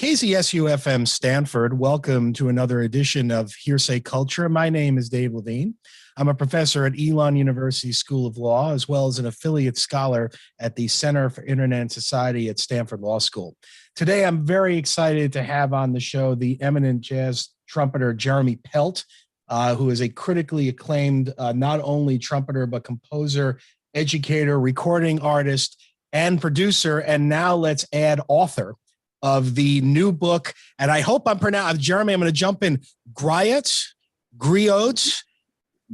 KZSU-FM Stanford, welcome to another edition of Hearsay Culture. My name is Dave Levine. I'm a professor at Elon University School of Law, as well as an affiliate scholar at the Center for Internet and Society at Stanford Law School. Today, I'm very excited to have on the show the eminent jazz trumpeter Jeremy Pelt, who is a critically acclaimed not only trumpeter, but composer, educator, recording artist, and producer, and now let's add author of the new book. And I hope I'm pronouncing, Jeremy, I'm going to jump in. Griot? Griot?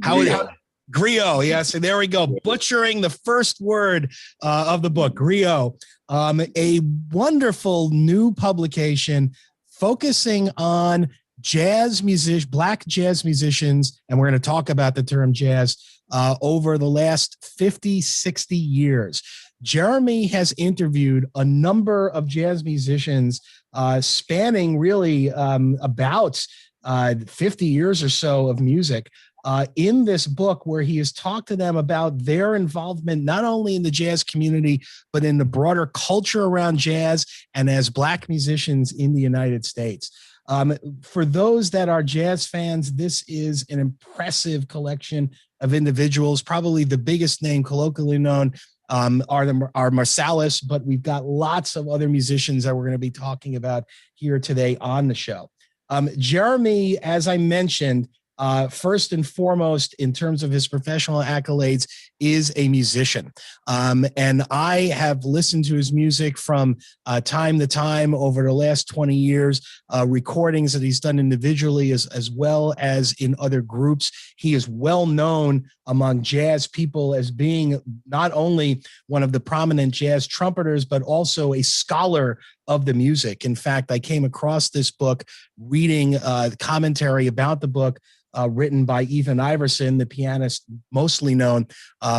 Griot, yes, and there we go. Butchering the first word of the book, Griot. A wonderful new publication focusing on black jazz musicians, and we're going to talk about the term jazz over the last 50, 60 years. Jeremy has interviewed a number of jazz musicians spanning really about 50 years or so of music in this book, where he has talked to them about their involvement not only in the jazz community, but in the broader culture around jazz and as Black musicians in the United States. For those that are jazz fans, this is an impressive collection of individuals. Probably the biggest name colloquially known are Marsalis, but we've got lots of other musicians that we're going to be talking about here today on the show. Jeremy, as I mentioned, first and foremost, in terms of his professional accolades, is a musician. And I have listened to his music from time to time over the last 20 years, recordings that he's done individually as well as in other groups. He is well known among jazz people as being not only one of the prominent jazz trumpeters, but also a scholar of the music. In fact, I came across this book reading commentary about the book written by Ethan Iverson, the pianist mostly known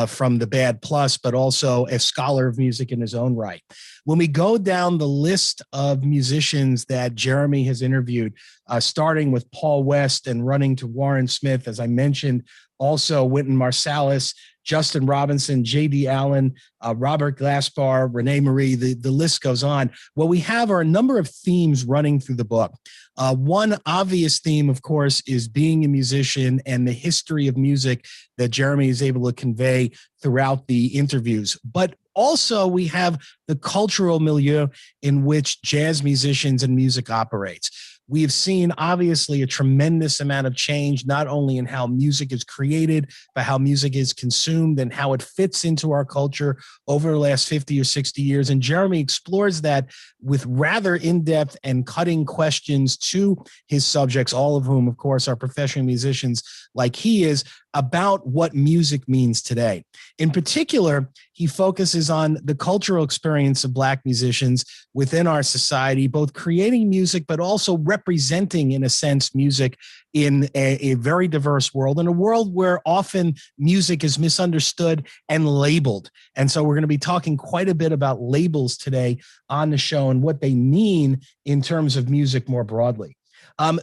from the Bad Plus, but also a scholar of music in his own right. When we go down the list of musicians that Jeremy has interviewed, starting with Paul West and running to Warren Smith, as I mentioned, also Wynton Marsalis, Justin Robinson, J.D. Allen, Robert Glasper, Renee Marie, the list goes on. What we have are a number of themes running through the book. One obvious theme, of course, is being a musician and the history of music that Jeremy is able to convey throughout the interviews. But also we have the cultural milieu in which jazz musicians and music operates. We have seen, obviously, a tremendous amount of change, not only in how music is created, but how music is consumed and how it fits into our culture over the last 50 or 60 years. And Jeremy explores that with rather in-depth and cutting questions to his subjects, all of whom, of course, are professional musicians like he is, about what music means today. In particular, he focuses on the cultural experience of Black musicians within our society, both creating music, but also representing, in a sense, music in a very diverse world, in a world where often music is misunderstood and labeled. And so we're going to be talking quite a bit about labels today on the show and what they mean in terms of music more broadly.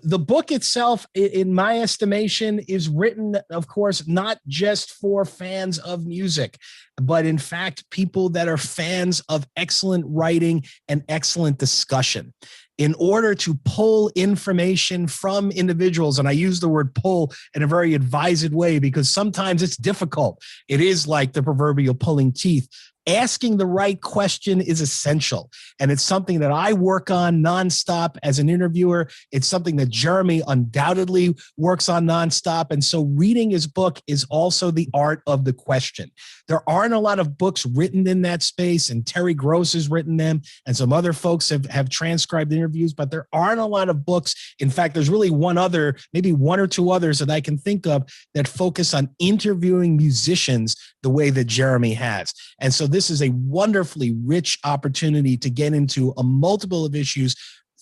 The book itself, in my estimation, is written, of course, not just for fans of music, but in fact, people that are fans of excellent writing and excellent discussion. In order to pull information from individuals, and I use the word pull in a very advised way because sometimes it's difficult. It is like the proverbial pulling teeth. Asking the right question is essential. And it's something that I work on nonstop as an interviewer. It's something that Jeremy undoubtedly works on nonstop. And so reading his book is also the art of the question. There aren't a lot of books written in that space, and Terry Gross has written them, and some other folks have transcribed interviews, but there aren't a lot of books. In fact, there's really one other, maybe one or two others that I can think of that focus on interviewing musicians the way that Jeremy has. And so this is a wonderfully rich opportunity to get into a multiple of issues,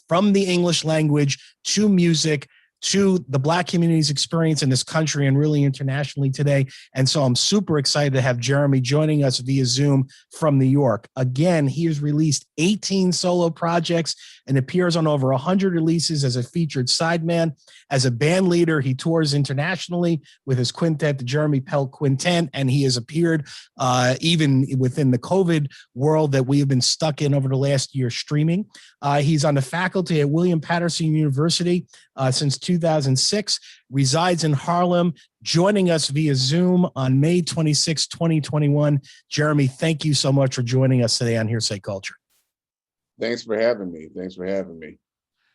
from the English language to music, to the Black community's experience in this country and really internationally today. And so I'm super excited to have Jeremy joining us via Zoom from New York. Again, he has released 18 solo projects and appears on over 100 releases as a featured sideman. As a band leader, he tours internationally with his quintet, the Jeremy Pelt Quintet, and he has appeared even within the COVID world that we have been stuck in over the last year streaming. He's on the faculty at William Patterson University since 2006, resides in Harlem, joining us via Zoom on May 26, 2021. Jeremy, thank you so much for joining us today on Hearsay Culture. Thanks for having me.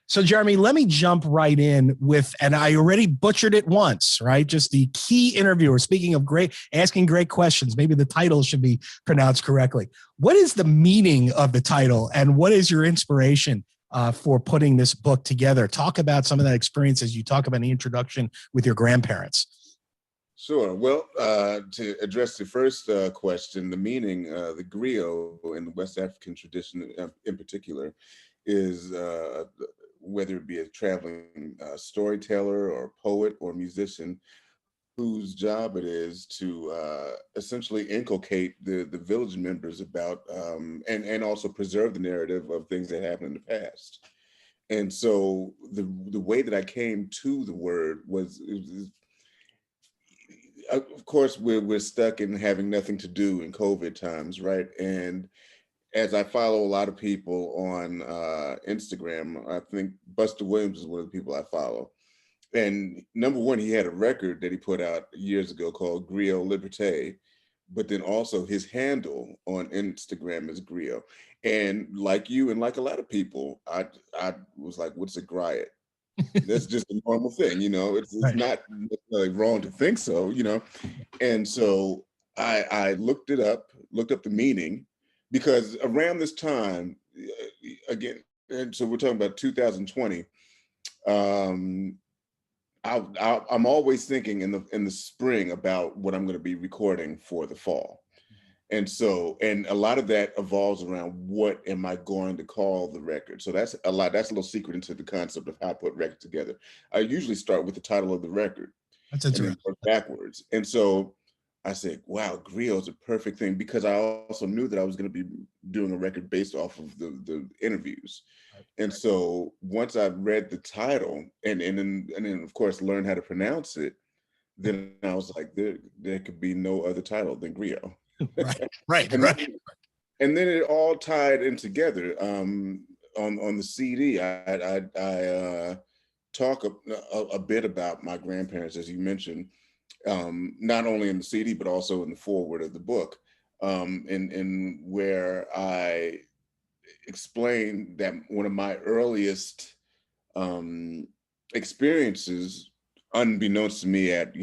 So, Jeremy, let me jump right in with, and I already butchered it once, right? Just the key interviewer. Speaking of asking great questions, maybe the title should be pronounced correctly. What is the meaning of the title, and what is your inspiration for putting this book together? Talk about some of that experience as you talk about the introduction with your grandparents. Sure. Well, to address the first question, the meaning, the griot in the West African tradition in particular is whether it be a traveling storyteller or poet or musician whose job it is to essentially inculcate the village members about and also preserve the narrative of things that happened in the past. And so the way that I came to the word was of course, we're stuck in having nothing to do in COVID times, right? And as I follow a lot of people on Instagram, I think Buster Williams is one of the people I follow. And number one, he had a record that he put out years ago called Griot Liberté, but then also his handle on Instagram is Griot. And like you and like a lot of people, I was like, what's a griot? That's just a normal thing, it's Right. not necessarily wrong to think so, And so I looked up the meaning, because around this time, again, and so we're talking about 2020, I'm always thinking in the spring about what I'm going to be recording for the fall. And so, and a lot of that evolves around what am I going to call the record? So that's a little secret into the concept of how I put records together. I usually start with the title of the record. That's and then work backwards. And so I said, wow, griot is a perfect thing, because I also knew that I was going to be doing a record based off of the interviews. And so once I read the title and then of course learned how to pronounce it, then I was like, there could be no other title than griot. Right. And then it all tied in together. On the CD, I talk a bit about my grandparents, as you mentioned, not only in the CD, but also in the foreword of the book, and where I explain that one of my earliest experiences, unbeknownst to me at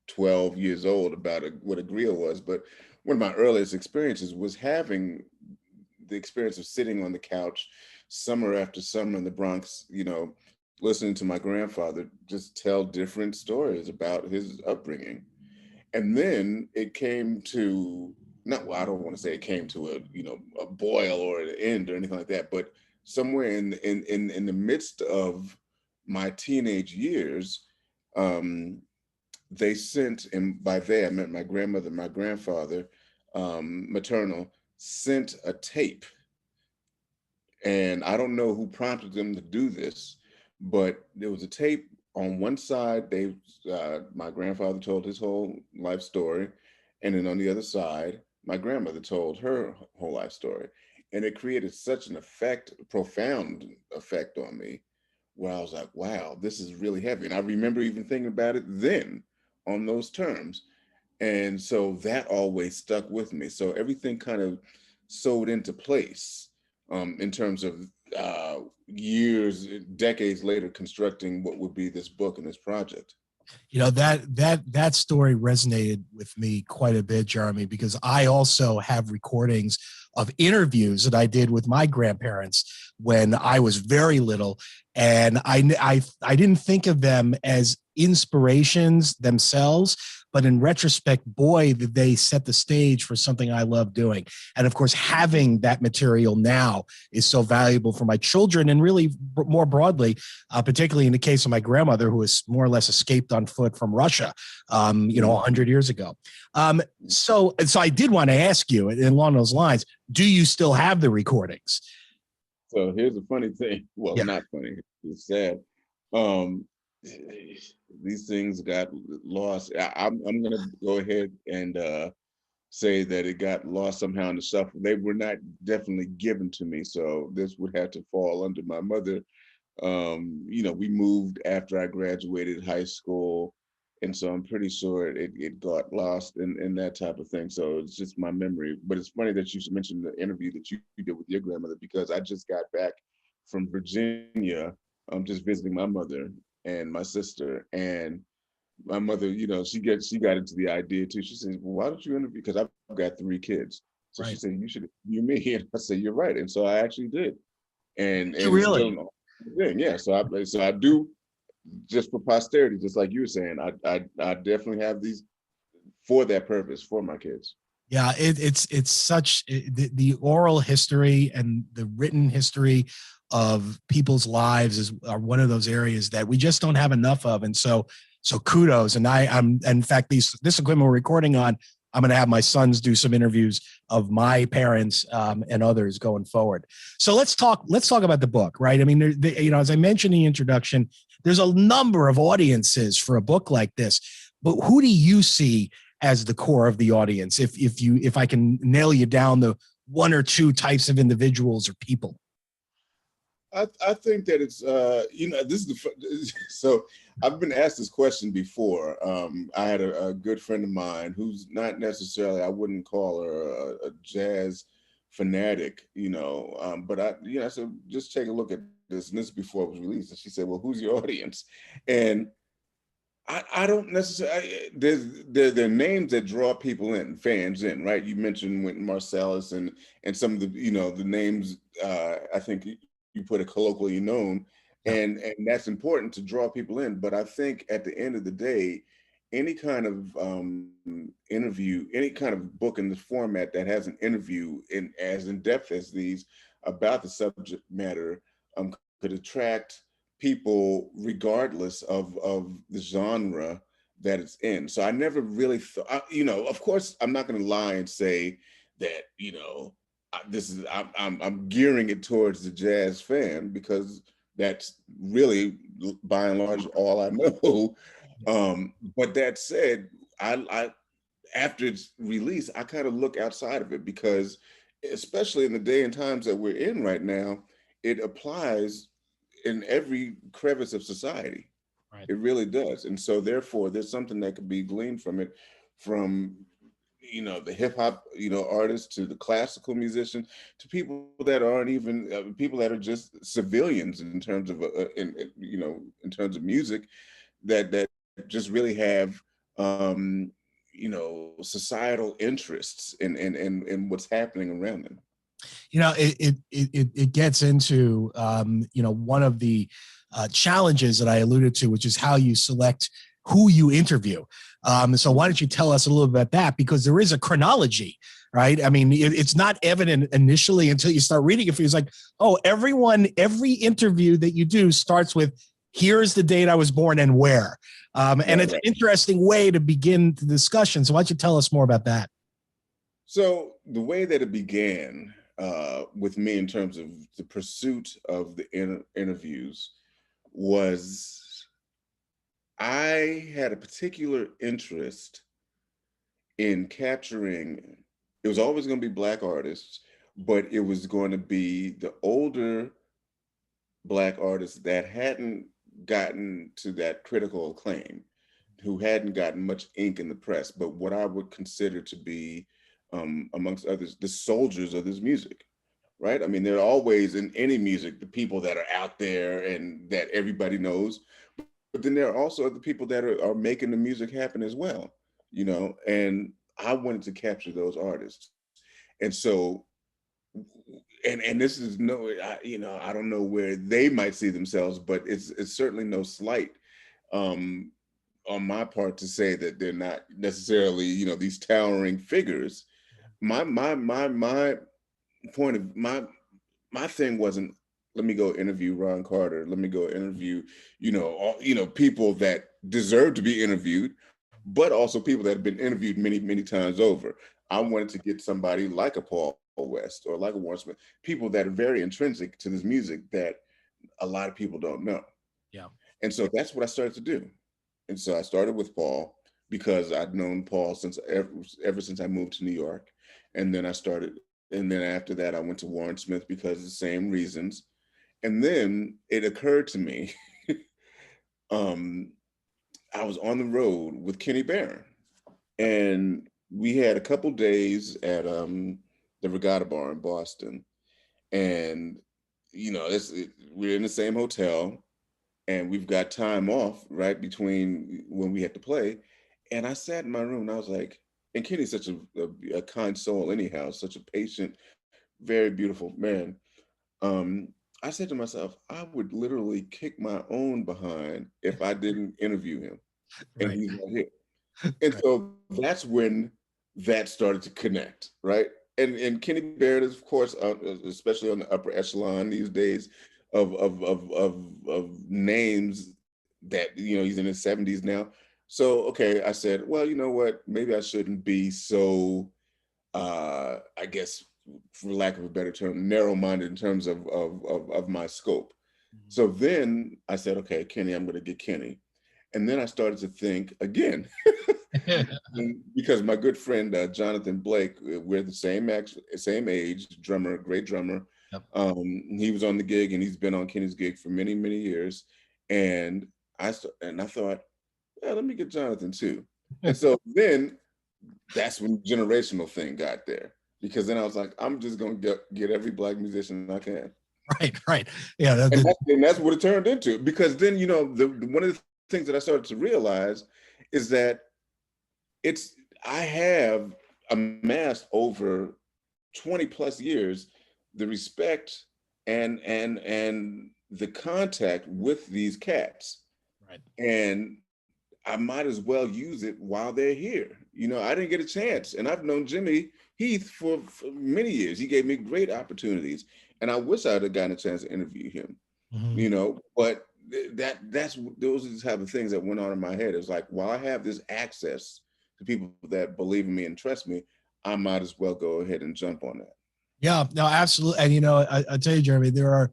12 years old, about what a griot was, but one of my earliest experiences was having the experience of sitting on the couch summer after summer in the Bronx, listening to my grandfather just tell different stories about his upbringing. And then it came to, I don't want to say it came to a boil or an end or anything like that, but somewhere in the midst of my teenage years, they sent, and by they I meant my grandmother, my grandfather, maternal, sent a tape. And I don't know who prompted them to do this, but there was a tape on one side. My grandfather told his whole life story, and then on the other side, my grandmother told her whole life story. And it created such an profound effect on me, where I was like, wow, this is really heavy. And I remember even thinking about it then on those terms. And so that always stuck with me. So everything kind of sewed into place in terms of years, decades later, constructing what would be this book and this project. That story resonated with me quite a bit, Jeremy, because I also have recordings of interviews that I did with my grandparents when I was very little, and I didn't think of them as inspirations themselves, but in retrospect, boy, did they set the stage for something I love doing. And of course, having that material now is so valuable for my children, and really more broadly, particularly in the case of my grandmother, who was more or less escaped on foot from Russia, 100 years ago. So I did want to ask you, along those lines, do you still have the recordings? So here's a funny thing. Well, Yeah. not funny. It's sad. Um, these things got lost. I'm going to go ahead and say that it got lost somehow in the shuffle. They were not definitely given to me, so this would have to fall under my mother. We moved after I graduated high school, and so I'm pretty sure it got lost in that type of thing. So it's just my memory. But it's funny that you mentioned the interview that you did with your grandmother, because I just got back from Virginia. I'm just visiting my mother and my sister, and my mother, she got into the idea too. She says, "Well, why don't you interview?" Because I've got 3 kids. So she Right. said, "You should interview me." And I said, "You're right." And so I actually did. And it's still Really? an awesome thing. Yeah. So I do, just for posterity, just like you were saying, I definitely have these for that purpose for my kids. Yeah, it's such the oral history and the written history of people's lives are one of those areas that we just don't have enough of, and so kudos. And I'm in fact this equipment we're recording on, I'm going to have my sons do some interviews of my parents and others going forward. So let's talk about the book, right? I mean, as I mentioned in the introduction, there's a number of audiences for a book like this, but who do you see as the core of the audience? If I can nail you down the one or two types of individuals or people. I think that it's this is so I've been asked this question before. I had a good friend of mine who's not necessarily, I wouldn't call her a jazz fanatic, but I said, just take a look at this, and this is before it was released. And she said, "Well, who's your audience?" And I don't necessarily, there are names that draw people in, fans in, right? You mentioned Wynton Marsalis and some of the, the names, I think you put it colloquially known, Yeah. and that's important to draw people in. But I think at the end of the day, any kind of interview, any kind of book in this format that has an interview as in depth as these about the subject matter could attract people regardless of the genre that it's in. So I never really thought, of course, I'm not going to lie and say that, I'm gearing it towards the jazz fan, because that's really by and large all I know. But that said, I after its release, I kind of look outside of it, because especially in the day and times that we're in right now, it applies in every crevice of society. Right. It really does. And so therefore there's something that could be gleaned from it, from the hip hop artists, to the classical musicians, to people that aren't even people that are just civilians in terms of in terms of music, that just really have societal interests in what's happening around them. It gets into one of the challenges that I alluded to, which is how you select who you interview. So why don't you tell us a little bit about that? Because there is a chronology, right? I mean, it's not evident initially until you start reading it. It's like, oh, every interview that you do starts with, here's the date I was born and where. And it's an interesting way to begin the discussion. So why don't you tell us more about that? So the way that it began with me in terms of the pursuit of the interviews was, I had a particular interest in capturing, it was always going to be Black artists, but it was going to be the older Black artists that hadn't gotten to that critical acclaim, who hadn't gotten much ink in the press, but what I would consider to be, amongst others, the soldiers of this music, right? I mean, there are always in any music the people that are out there and that everybody knows, but then there are also other people that are making the music happen as well, and I wanted to capture those artists. And so and this is no, I don't know where they might see themselves, but it's certainly no slight on my part to say that they're not necessarily, these towering figures. My point of my thing wasn't, let me go interview Ron Carter, let me go interview, people that deserve to be interviewed, but also people that have been interviewed many, many times over. I wanted to get somebody like a Paul West or like a Warren Smith, people that are very intrinsic to this music that a lot of people don't know. Yeah. And so that's what I started to do. And so I started with Paul because I'd known Paul since ever since I moved to New York. And then after that, I went to Warren Smith because of the same reasons. And then it occurred to me, I was on the road with Kenny Barron, and we had a couple days at the Regatta Bar in Boston. And, we're in the same hotel, and we've got time off right between when we had to play. And I sat in my room and I was like, and Kenny's such a kind soul anyhow, such a patient, very beautiful man. I said to myself, I would literally kick my own behind if I didn't interview him. And Right. he's not here. And so that's when that started to connect, right? And Kenny Barrett is, of course, especially on the upper echelon these days of names that, he's in his 70s now. So, okay, I said, well, you know what? Maybe I shouldn't be so, I guess, for lack of a better term, narrow-minded in terms of my scope. So then I said, okay, Kenny, I'm going to get Kenny. And then I started to think again, because my good friend Jonathan Blake, we're the same age, drummer, great drummer. Yep. He was on the gig, and he's been on Kenny's gig for many, many years. And I thought, yeah, let me get Jonathan too. And so then that's when the generational thing got there, because then I was like, I'm just going to get every Black musician I can. Right. Yeah. And that's what it turned into. Because then, one of the things that I started to realize is that I have amassed over 20 plus years the respect and the contact with these cats. Right. And I might as well use it while they're here. I didn't get a chance, and I've known Jimmy Heath for many years. He gave me great opportunities, and I wish I'd have gotten a chance to interview him. Mm-hmm. But those are the type of things that went on in my head. It's like, while I have this access to people that believe in me and trust me, I might as well go ahead and jump on that. Yeah, no, absolutely. And I tell you, Jeremy, there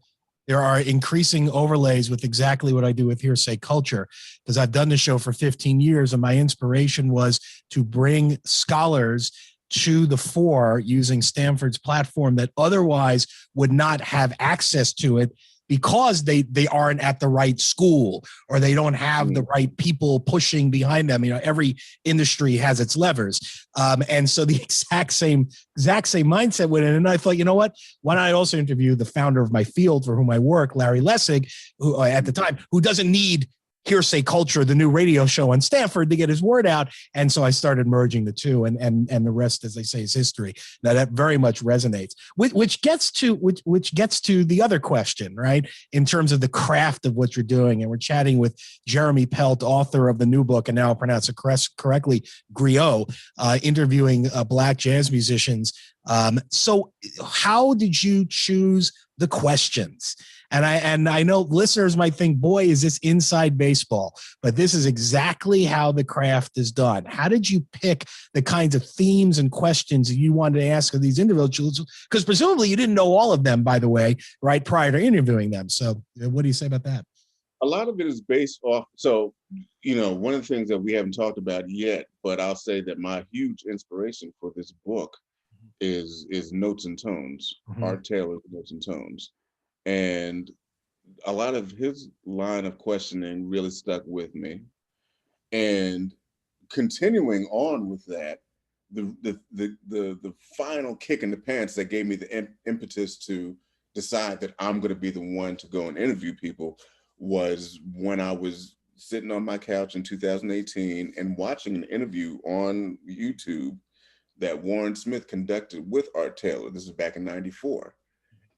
are increasing overlays with exactly what I do with Hearsay Culture, because I've done the show for 15 years, and my inspiration was to bring scholars to the fore using Stanford's platform that otherwise would not have access to it, because they aren't at the right school, or they don't have the right people pushing behind them. Every industry has its levers. And so the exact same mindset went in. And I thought, you know what? Why not also interview the founder of my field for whom I work, Larry Lessig, who at the time, who doesn't need Hearsay Culture, the new radio show on Stanford, to get his word out. And so I started merging the two, and the rest, as they say, is history. Now that very much resonates, which gets to the other question, right? In terms of the craft of what you're doing. And we're chatting with Jeremy Pelt, author of the new book, and now I'll pronounce it correctly, Griot, interviewing Black jazz musicians. So how did you choose the questions? And I know listeners might think, boy, is this inside baseball, but this is exactly how the craft is done. How did you pick the kinds of themes and questions that you wanted to ask of these individuals? Because presumably you didn't know all of them, by the way, right, prior to interviewing them. So what do you say about that? A lot of it is based off. So, one of the things that we haven't talked about yet, but I'll say that my huge inspiration for this book is Notes and Tones, Art Taylor's Notes and Tones. And a lot of his line of questioning really stuck with me. And continuing on with that, the final kick in the pants that gave me the impetus to decide that I'm going to be the one to go and interview people was when I was sitting on my couch in 2018 and watching an interview on YouTube that Warren Smith conducted with Art Taylor. This is back in '94.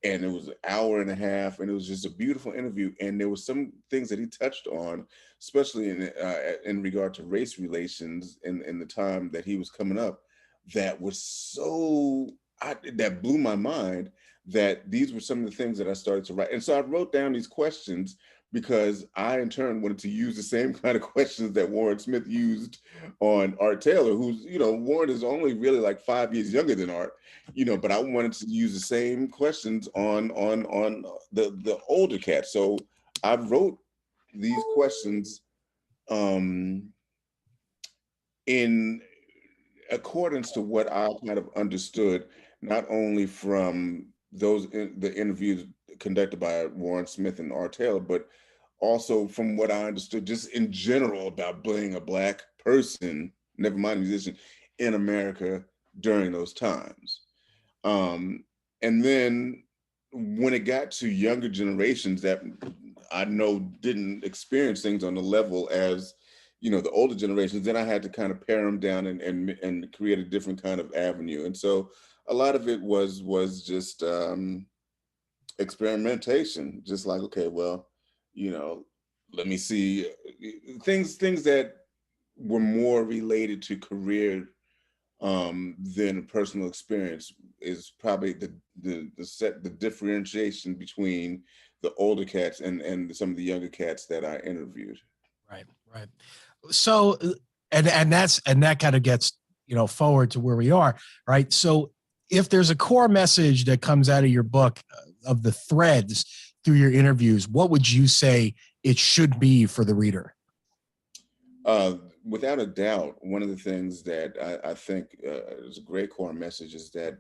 and it was an hour and a half, and it was just a beautiful interview. And there were some things that he touched on, especially in regard to race relations in the time that he was coming up, that was that blew my mind, that these were some of the things that I started to write. And so I wrote down these questions because I, in turn, wanted to use the same kind of questions that Warren Smith used on Art Taylor, who's, Warren is only really like 5 years younger than Art, but I wanted to use the same questions on the older cats. So I wrote these questions in accordance to what I kind of understood, not only from the interviews conducted by Warren Smith and Art Taylor, but also from what I understood just in general about being a Black person, never mind a musician, in America during those times. And then when it got to younger generations that I know didn't experience things on the level as, the older generations, then I had to kind of pare them down and create a different kind of avenue. And so a lot of it was just experimentation, just like, okay, well, let me see things that were more related to career than personal experience is probably the differentiation between the older cats and some of the younger cats that I interviewed. Right. So, and that kind of gets, forward to where we are, right? So if there's a core message that comes out of your book, of the threads through your interviews, what would you say it should be for the reader? Without a doubt, one of the things that I think is a great core message is that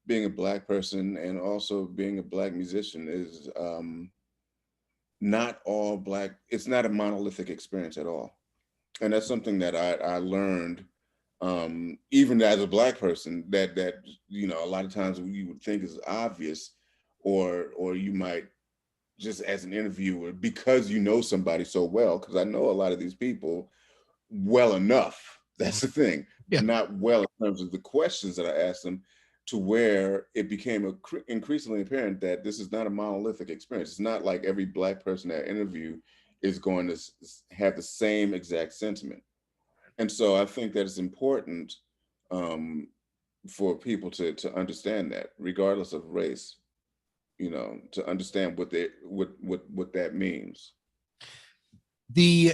being a Black person and also being a Black musician is not all Black. It's not a monolithic experience at all. And that's something that I learned even as a Black person, that a lot of times you would think is obvious, or you might just as an interviewer, because you know somebody so well, because I know a lot of these people well enough. That's the thing. Yeah. Not well in terms of the questions that I asked them, to where it became increasingly apparent that this is not a monolithic experience. It's not like every Black person at interview is going to have the same exact sentiment. And so I think that it's important for people to understand that, regardless of race, to understand what that means. The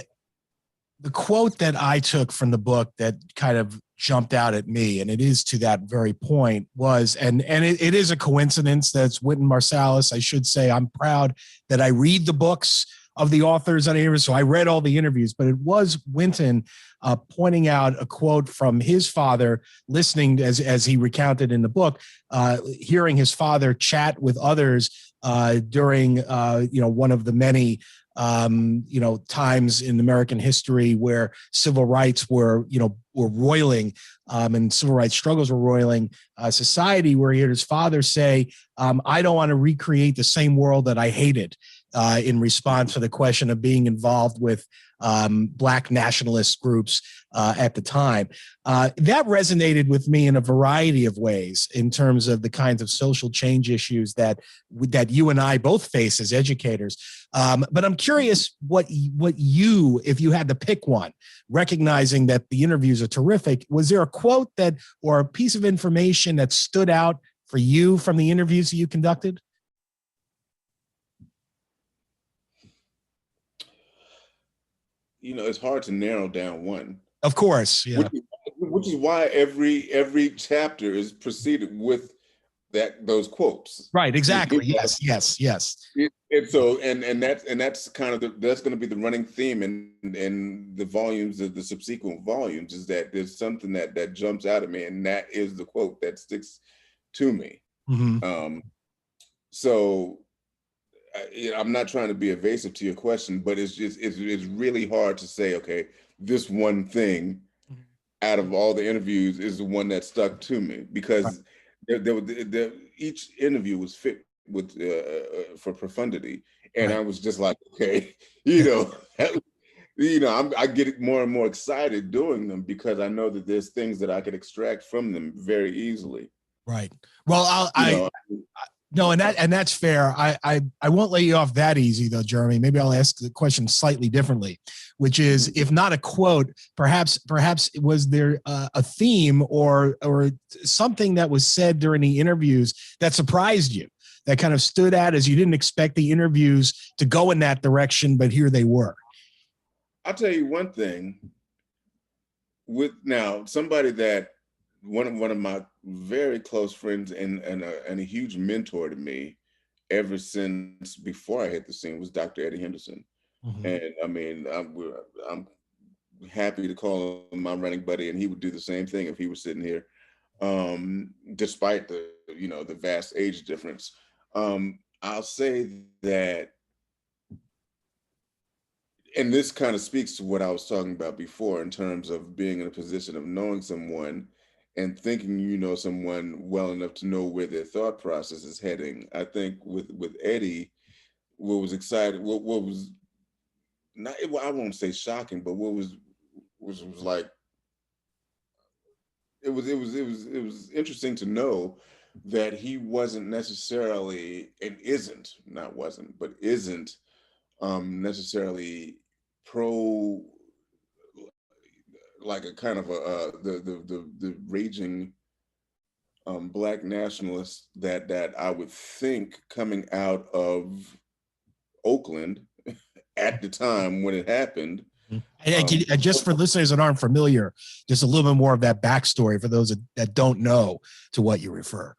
quote that I took from the book that kind of jumped out at me, and it is to that very point, was, and it is a coincidence that's Wynton Marsalis. I should say I'm proud that I read the books of the authors on interviews, so I read all the interviews, but it was Wynton pointing out a quote from his father, listening as he recounted in the book, hearing his father chat with others during one of the many times in American history where civil rights were roiling, and civil rights struggles were roiling society, where he heard his father say, I don't want to recreate the same world that I hated, in response to the question of being involved with Black nationalist groups at the time. That resonated with me in a variety of ways in terms of the kinds of social change issues that you and I both face as educators. But I'm curious what you, if you had to pick one, recognizing that the interviews are terrific, was there a quote that, or a piece of information that stood out for you from the interviews that you conducted? It's hard to narrow down one. Of course, yeah. Which is why every chapter is preceded with those quotes. Right, exactly. Yes. And so that's kind of that's going to be the running theme in the volumes of the subsequent volumes, is that there's something that jumps out at me, and that is the quote that sticks to me. Mm-hmm. So I'm not trying to be evasive to your question, but it's really hard to say, okay, this one thing out of all the interviews is the one that stuck to me, because each interview was fit with for profundity, and right. I was just like, okay, I get more and more excited doing them, because I know that there's things that I could extract from them very easily. Right. Well, No, and that's fair. I won't let you off that easy though, Jeremy. Maybe I'll ask the question slightly differently, which is, if not a quote, perhaps was there a theme or something that was said during the interviews that surprised you, that kind of stood out as you didn't expect the interviews to go in that direction, but here they were? I'll tell you one thing. With now somebody that one of my very close friends and a huge mentor to me ever since before I hit the scene was Dr. Eddie Henderson. Mm-hmm. And I mean, I'm happy to call him my running buddy, and he would do the same thing if he was sitting here, despite the vast age difference. I'll say that, and this kind of speaks to what I was talking about before in terms of being in a position of knowing someone and thinking you know someone well enough to know where their thought process is heading. I think with Eddie, what was exciting, what was not, I won't say shocking, but what was like, it was interesting to know that he wasn't necessarily, and isn't necessarily pro, like a kind of the raging Black nationalist that I would think coming out of Oakland at the time when it happened. And just for listeners that aren't familiar, just a little bit more of that backstory for those that don't know to what you refer.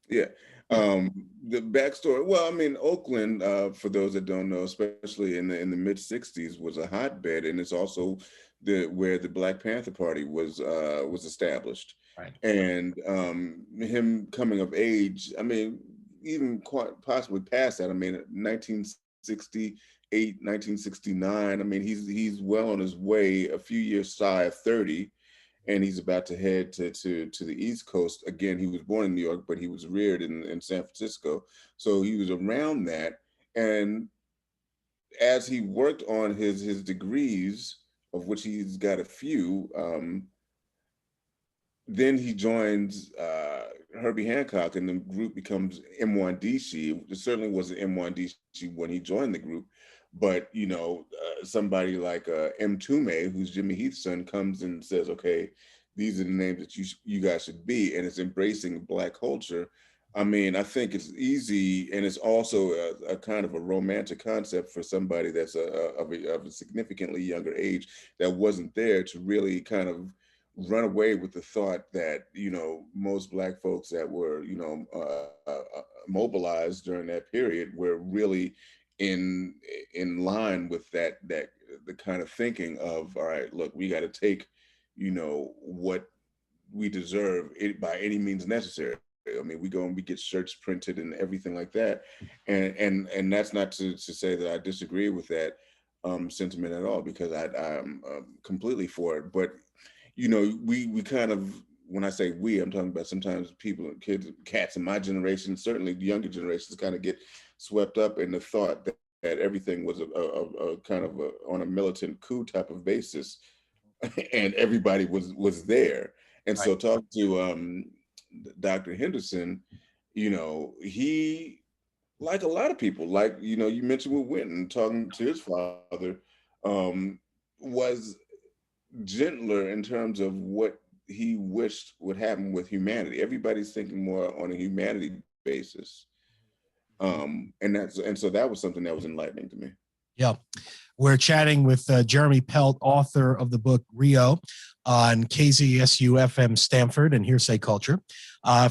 Yeah. The backstory. Well, I mean, Oakland, for those that don't know, especially in the mid '60s, was a hotbed, and it's also where the Black Panther Party was established. Right. And him coming of age, I mean, even quite possibly past that. I mean, 1968, 1969. I mean, he's well on his way, a few years shy of 30. And he's about to head to the East Coast. Again, he was born in New York, but he was reared in San Francisco. So he was around that. And as he worked on his degrees, of which he's got a few, then he joins Herbie Hancock, and the group becomes M1DC. It certainly wasn't M1DC when he joined the group. But, somebody like M. Tume, who's Jimmy Heath's son, comes and says, okay, these are the names that you guys should be. And it's embracing Black culture. I mean, I think it's easy, and it's also a kind of a romantic concept for somebody that's of a significantly younger age that wasn't there to really kind of run away with the thought that, most Black folks that were, mobilized during that period were really in line with that the kind of thinking of, all right, look, we got to take what we deserve it by any means necessary. I mean, we go and we get shirts printed and everything like that, and that's not to say that I disagree with that sentiment at all, because I'm completely for it. But we kind of, when I say we, I'm talking about sometimes people, kids, cats in my generation, certainly younger generations, kind of get swept up in the thought that everything was a kind of on a militant coup type of basis, and everybody was there. And right. So talk to Dr. Henderson, he, like a lot of people, like, you mentioned with Winton, talking to his father, was gentler in terms of what he wished would happen with humanity. Everybody's thinking more on a humanity basis. And so that was something that was enlightening to me. Yeah. We're chatting with Jeremy Pelt, author of the book Rio, on KZSU-FM Stanford and Hearsay Culture.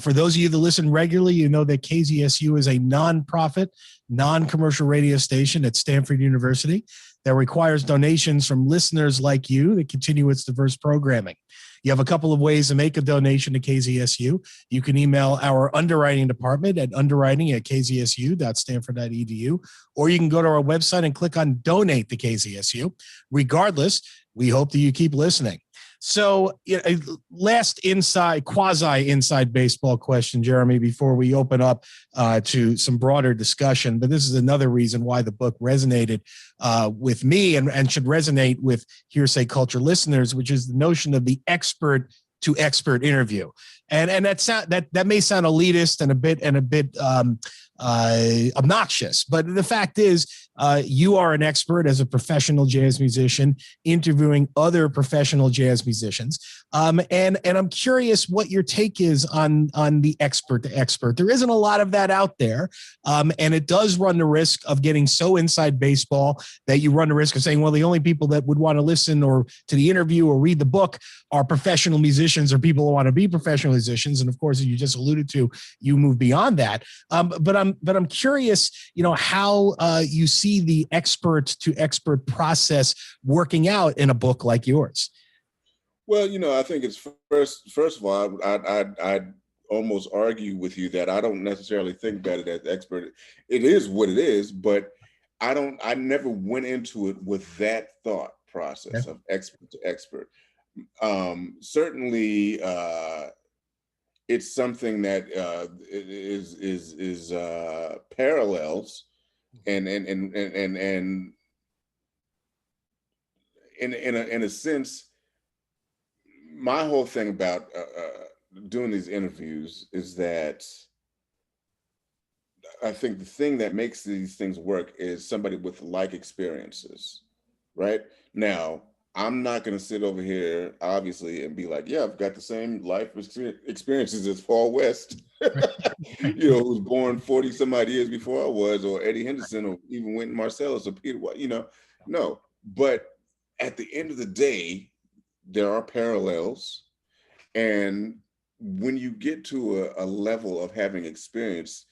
For those of you that listen regularly, you know that KZSU is a nonprofit, non-commercial radio station at Stanford University that requires donations from listeners like you to continue its diverse programming. You have a couple of ways to make a donation to KZSU. You can email our underwriting department at underwriting@kzsu.stanford.edu, or you can go to our website and click on Donate to KZSU. Regardless, we hope that you keep listening. So, last quasi inside baseball question, Jeremy, before we open up to some broader discussion. But this is another reason why the book resonated with me and should resonate with Hearsay Culture listeners, which is the notion of the expert to expert interview. And that may sound elitist and a bit obnoxious, but the fact is, you are an expert as a professional jazz musician, interviewing other professional jazz musicians. And I'm curious what your take is on the expert to expert. There isn't a lot of that out there. And it does run the risk of getting so inside baseball that you run the risk of saying, well, the only people that would want to listen or to the interview or read the book are professional musicians or people who want to be professional musicians. And of course, as you just alluded to, you move beyond that. But I'm curious, how you see the expert to expert process working out in a book like yours. Well, I think it's first of all, I'd almost argue with you that I don't necessarily think about it as expert. It is what it is, but I never went into it with that thought process of expert to expert. Certainly, it's something that is parallels and in a sense, my whole thing about doing these interviews is that I think the thing that makes these things work is somebody with like experiences, right? Now, I'm not going to sit over here, obviously, and be like, yeah, I've got the same life experiences as Paul West, who's born 40 some odd years before I was, or Eddie Henderson, or even Wynton Marsalis, or Peter White, no. But at the end of the day, there are parallels. And when you get to a level of having experience,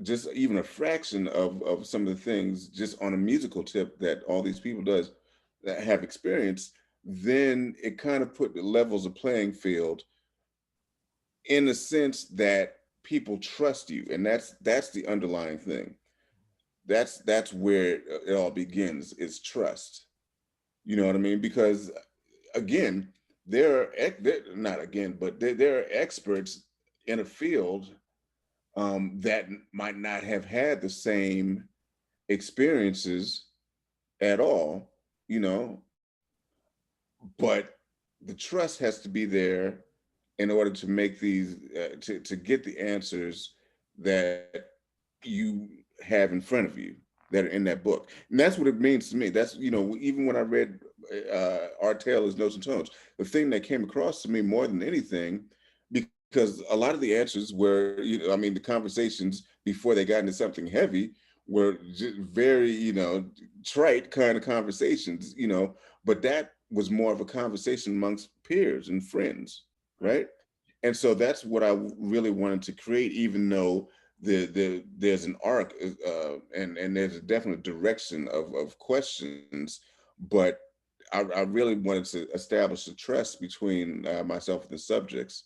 just even a fraction of some of the things, just on a musical tip that all these people that have experience, then it kind of put the levels of playing field in the sense that people trust you. And that's the underlying thing. That's where it all begins, is trust. You know what I mean? Because again, there are experts in a field that might not have had the same experiences at all, but the trust has to be there in order to make these, to get the answers that you have in front of you that are in that book. And that's what it means to me. That's, even when I read Art Taylor's Notes and Tones, the thing that came across to me more than anything, because a lot of the answers were, the conversations before they got into something heavy were just very, trite kind of conversations, but that was more of a conversation amongst peers and friends, right? And so that's what I really wanted to create, even though there's an arc and there's a definite direction of questions, but I really wanted to establish a trust between myself and the subjects.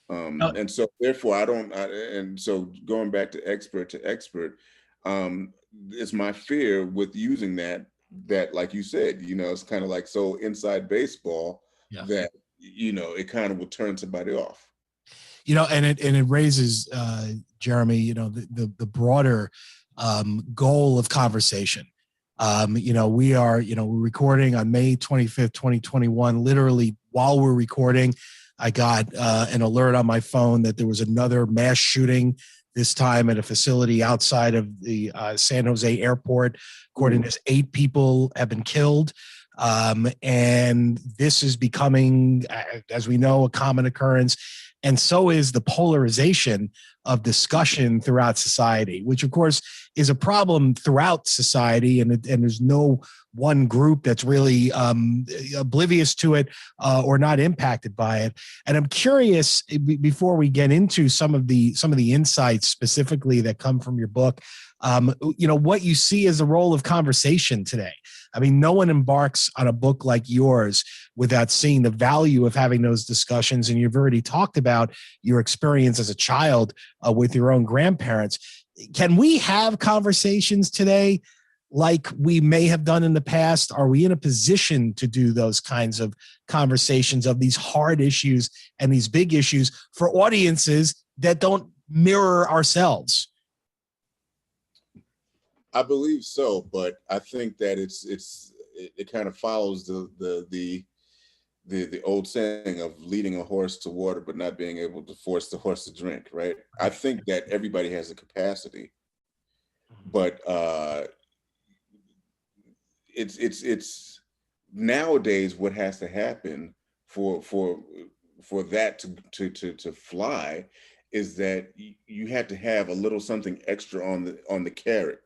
And so therefore and so going back to expert, it's my fear with using that like you said, it's kind of like so inside baseball that, it kind of will turn somebody off. And it raises, Jeremy, the broader goal of conversation. We're recording on May 25th, 2021. Literally while we're recording, I got an alert on my phone that there was another mass shooting, this time at a facility outside of the San Jose airport. According to this, 8 people have been killed. And this is becoming, as we know, a common occurrence. And so is the polarization of discussion throughout society, which of course is a problem throughout society. And there's no one group that's really oblivious to it or not impacted by it. And I'm curious, before we get into some of the insights specifically that come from your book, what you see as the role of conversation today. I mean, no one embarks on a book like yours without seeing the value of having those discussions. And you've already talked about your experience as a child with your own grandparents. Can we have conversations today like we may have done in the past? Are we in a position to do those kinds of conversations of these hard issues and these big issues for audiences that don't mirror ourselves? I believe so, but I think that it kind of follows the the old saying of leading a horse to water, but not being able to force the horse to drink, right? I think that everybody has the capacity, but it's nowadays what has to happen for that to fly is that you had to have a little something extra on the carrot,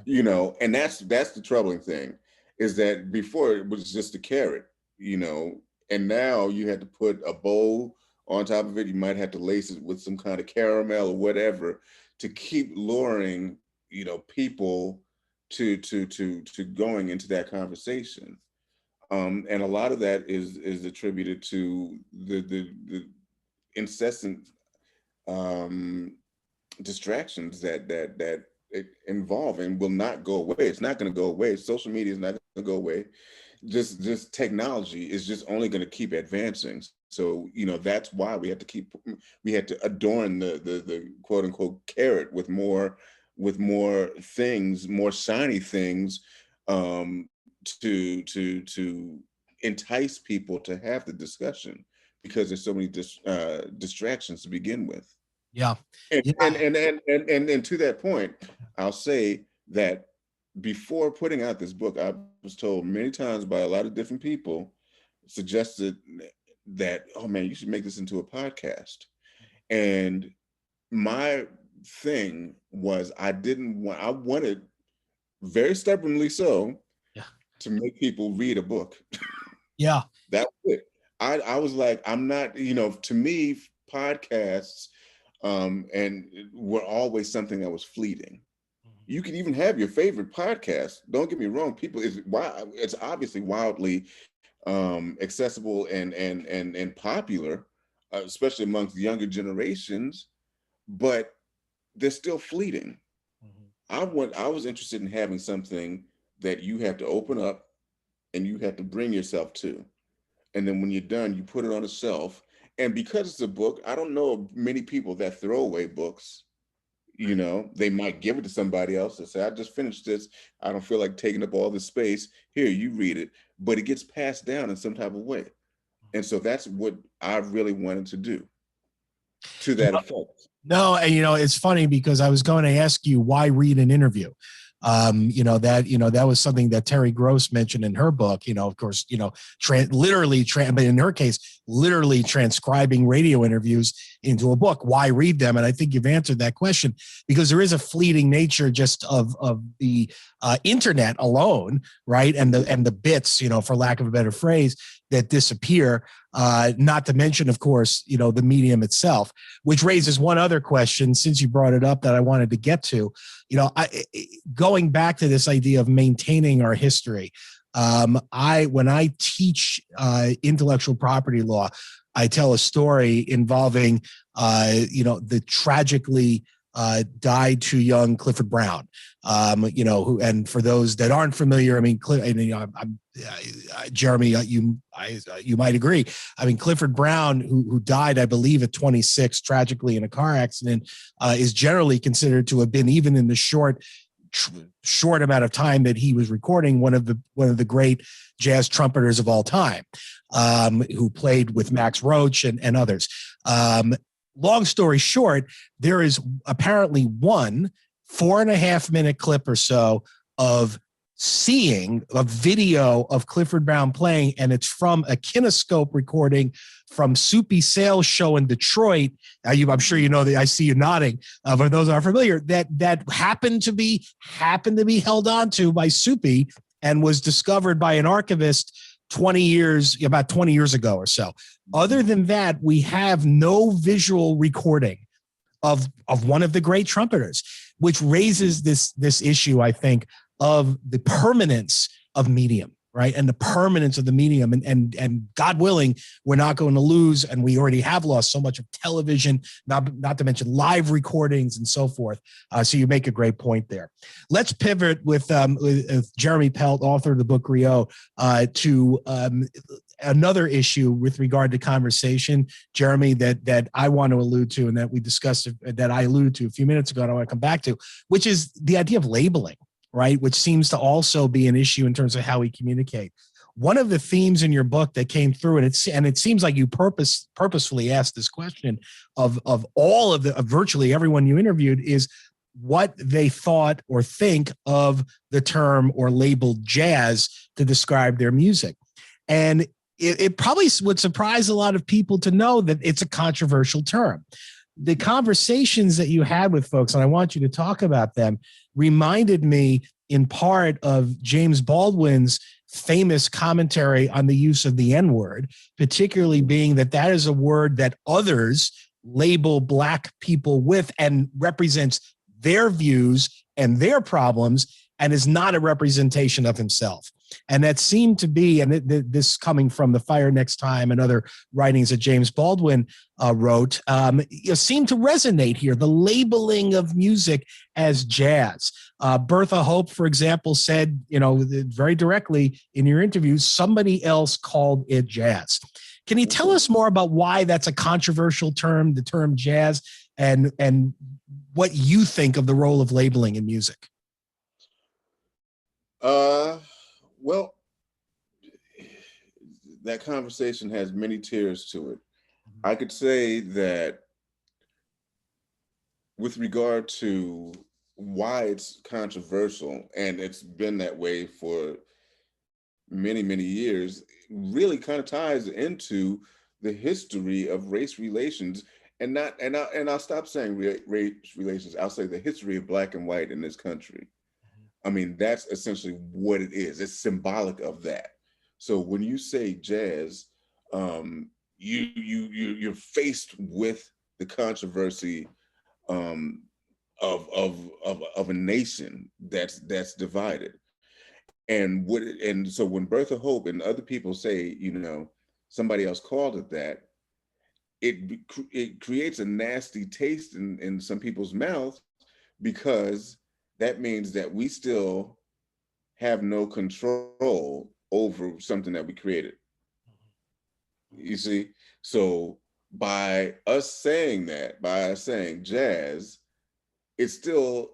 you know, and that's the troubling thing, is that before it was just a carrot, you know, and now you had to put a bowl on top of it. You might have to lace it with some kind of caramel or whatever to keep luring, you know, people to going into that conversation. And a lot of that is attributed to the incessant distractions that it involve and will not go away. It's not going to go away. Social media is not going to go away. Just technology is just only going to keep advancing. So, you know, that's why we had to adorn the quote unquote carrot with more things, more shiny things, to entice people to have the discussion, because there's so many distractions to begin with. Yeah. And, Yeah. and to that point, I'll say that before putting out this book, I was told many times by a lot of different people, suggested that, oh man, you should make this into a podcast. And my thing was, I wanted, very stubbornly so, to make people read a book. Yeah. That was it. I was like, I'm not, you know, to me, podcasts and were always something that was fleeting. You can even have your favorite podcast. Don't get me wrong. It's obviously wildly accessible and popular, especially amongst younger generations, but they're still fleeting. I was interested in having something that you have to open up and you have to bring yourself to. And then when you're done, you put it on a shelf. And because it's a book, I don't know of many people that throw away books. You know, they might give it to somebody else and say, I just finished this. I don't feel like taking up all this space. Here, you read it. But it gets passed down in some type of way. And so that's what I really wanted to do, to that effect. No, and you know, it's funny because I was going to ask you, why read an interview? That was something that Terry Gross mentioned in her book, you know, of course, you know, but in her case, literally transcribing radio interviews into a book. Why read them? And I think you've answered that question, because there is a fleeting nature just of the internet alone, right? And the bits, you know, for lack of a better phrase, that disappear, not to mention, of course, you know, the medium itself, which raises one other question, since you brought it up, that I wanted to get to. You know, going back to this idea of maintaining our history, when I teach intellectual property law, I tell a story involving, the tragically died too young Clifford Brown. And for those that aren't familiar, I mean, Jeremy, you might agree. I mean, Clifford Brown, who died, I believe, at 26, tragically in a car accident, is generally considered to have been, even in the short amount of time that he was recording, one of the great jazz trumpeters of all time, who played with Max Roach and others. Long story short, there is apparently one 4.5-minute clip or so of seeing a video of Clifford Brown playing, and it's from a kinescope recording from Soupy Sales show in Detroit. I'm sure you know that. I see you nodding. For those who are familiar, that happened to be held onto by Soupy and was discovered by an archivist about 20 years ago or so. Other than that, we have no visual recording of one of the great trumpeters, which raises this issue, I think, of the permanence of medium, right? And the permanence of the medium. And God willing, we're not going to lose, and we already have lost so much of television, not to mention live recordings and so forth. So you make a great point there. Let's pivot with Jeremy Pelt, author of the book Griot, to another issue with regard to conversation, Jeremy, that I want to allude to, and that we discussed, that I alluded to a few minutes ago, and I want to come back to, which is the idea of labeling, right? Which seems to also be an issue in terms of how we communicate. one of the themes in your book that came through, and it seems like you purposefully asked this question of all of virtually everyone you interviewed, is what they thought or think of the term or label jazz to describe their music. And it probably would surprise a lot of people to know that it's a controversial term. The conversations that you had with folks, and I want you to talk about them, reminded me in part of James Baldwin's famous commentary on the use of the N-word, particularly being that is a word that others label Black people with and represents their views and their problems, and is not a representation of himself. And that seemed to be, and this coming from The Fire Next Time and other writings that James Baldwin wrote, seemed to resonate here, the labeling of music as jazz. Bertha Hope, for example, said, very directly in your interview, somebody else called it jazz. Can you tell us more about why that's a controversial term, the term jazz, and what you think of the role of labeling in music? Well, that conversation has many tiers to it. I could say that with regard to why it's controversial, and it's been that way for many, many years, really kind of ties into the history of race relations, and I'll stop saying race relations. I'll say the history of Black and white in this country. I mean, that's essentially what it is. It's symbolic of that. So when you say jazz, you're faced with the controversy of a nation that's divided. And so when Bertha Hope and other people say, somebody else called it that, it creates a nasty taste in some people's mouths, because that means that we still have no control over something that we created. You see? So by us saying that, by us saying jazz, it's still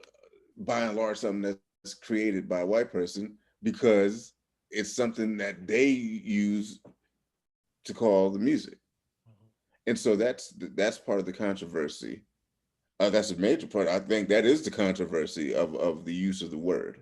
by and large something that's created by a white person, because it's something that they use to call the music. And so that's part of the controversy. That's a major part. I think that is the controversy of the use of the word.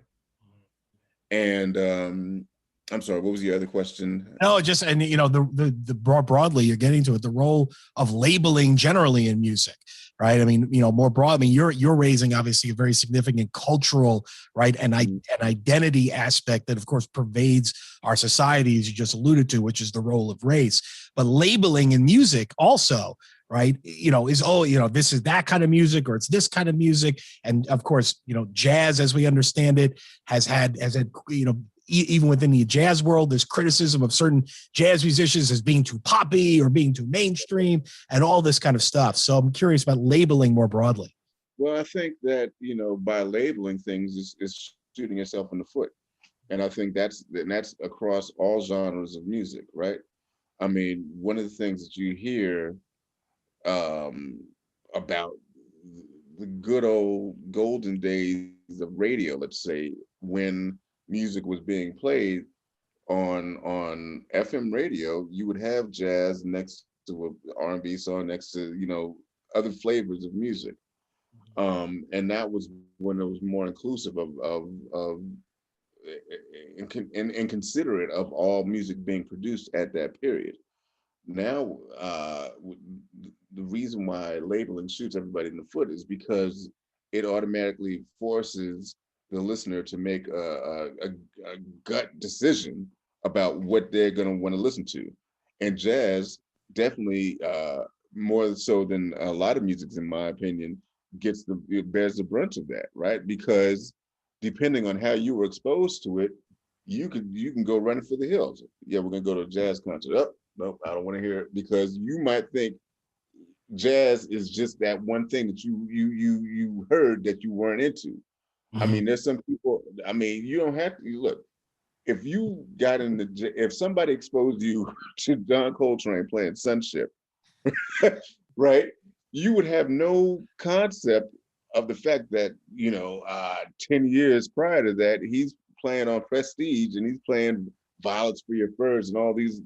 And I'm sorry, what was the other question? No, just, and the broadly, you're getting to it, the role of labeling generally in music, right? I mean, more broadly, you're raising obviously a very significant cultural, right, and an identity aspect that of course pervades our society, as you just alluded to, which is the role of race. But labeling in music also, right, is, this is that kind of music, or it's this kind of music. And of course, jazz, as we understand it, has had even within the jazz world, there's criticism of certain jazz musicians as being too poppy or being too mainstream and all this kind of stuff. So I'm curious about labeling more broadly. Well, I think that, by labeling things is shooting yourself in the foot. And I think that's across all genres of music, right? I mean, one of the things that you hear about the good old golden days of radio, let's say, when music was being played on FM radio, you would have jazz next to an R&B song, next to other flavors of music, and that was when it was more inclusive of and considerate of all music being produced at that period. Now, the reason why labeling shoots everybody in the foot is because it automatically forces the listener to make a gut decision about what they're going to want to listen to. And jazz definitely, more so than a lot of music, in my opinion, it bears the brunt of that, right? Because depending on how you were exposed to it, you can go running for the hills. Yeah, we're going to go to a jazz concert. Oh, no, I don't want to hear it, because you might think jazz is just that one thing that you heard that you weren't into. I mean, there's some people, you don't have to, look, if somebody exposed you to John Coltrane playing Sunship, right, you would have no concept of the fact that, 10 years prior to that, he's playing on Prestige and he's playing Violets for Your Furs and all these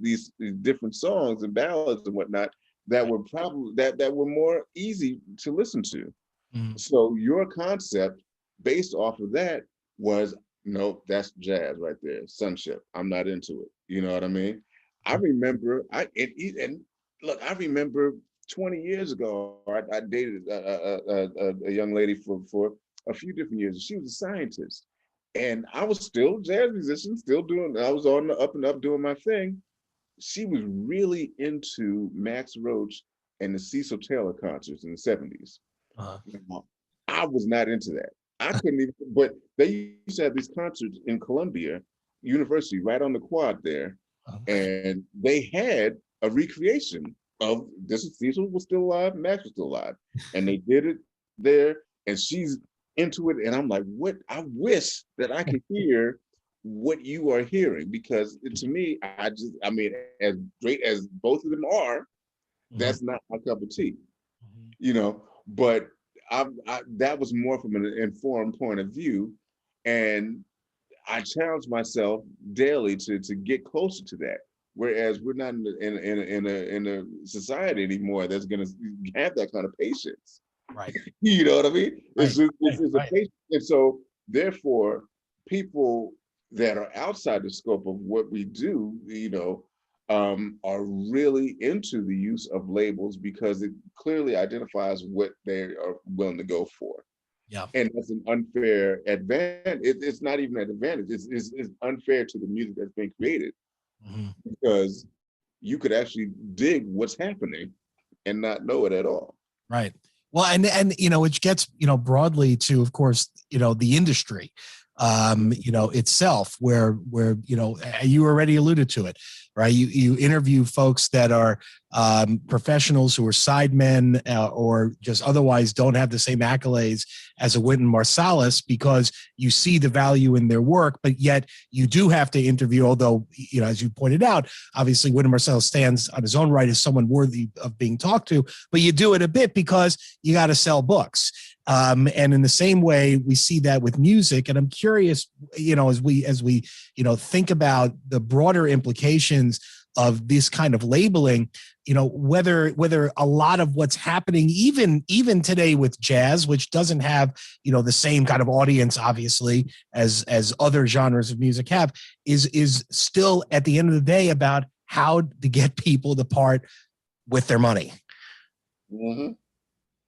different songs and ballads and whatnot that were probably that were more easy to listen to. Mm. So your concept based off of that was, nope, that's jazz right there, Sunship. I'm not into it. You know what I mean? I remember, and look, I remember 20 years ago, I dated a young lady for a few different years. She was a scientist, and I was still a jazz musician, still doing. I was on the up and up doing my thing. She was really into Max Roach and the Cecil Taylor concerts in the 70s. Uh-huh. I was not into that. I couldn't even, but they used to have these concerts in Columbia University, right on the quad there. And they had a recreation of this. Cecil was still alive, Max was still alive. And they did it there, and she's into it. And I'm like, what? I wish that I could hear what you are hearing, because to me, I mean, as great as both of them are, that's not my cup of tea, you know. But that was more from an informed point of view, and I challenge myself daily to get closer to that. Whereas we're not in a society anymore that's going to have that kind of patience. Right. You know what I mean? Right. It's a patience, and so therefore, people that are outside the scope of what we do, you know, are really into the use of labels because it clearly identifies what they are willing to go for. Yeah. And that's an unfair advantage. It's not even an advantage. It's unfair to the music that's being created, because you could actually dig what's happening and not know it at all. Right. Well, and you know, which gets, you know, broadly to, of course, you know, the industry, you know, itself, where, you know, you already alluded to it, right? You interview folks that are professionals who are sidemen or just otherwise don't have the same accolades as a Wynton Marsalis, because you see the value in their work, but yet you do have to interview, although, you know, as you pointed out, obviously Wynton Marsalis stands on his own right as someone worthy of being talked to, but you do it a bit because you got to sell books. And in the same way, we see that with music. And I'm curious, you know, as we, you know, think about the broader implications of this kind of labeling, you know, whether a lot of what's happening, even today with jazz, which doesn't have, you know, the same kind of audience, obviously, as other genres of music have, is still at the end of the day about how to get people to part with their money. Mm-hmm.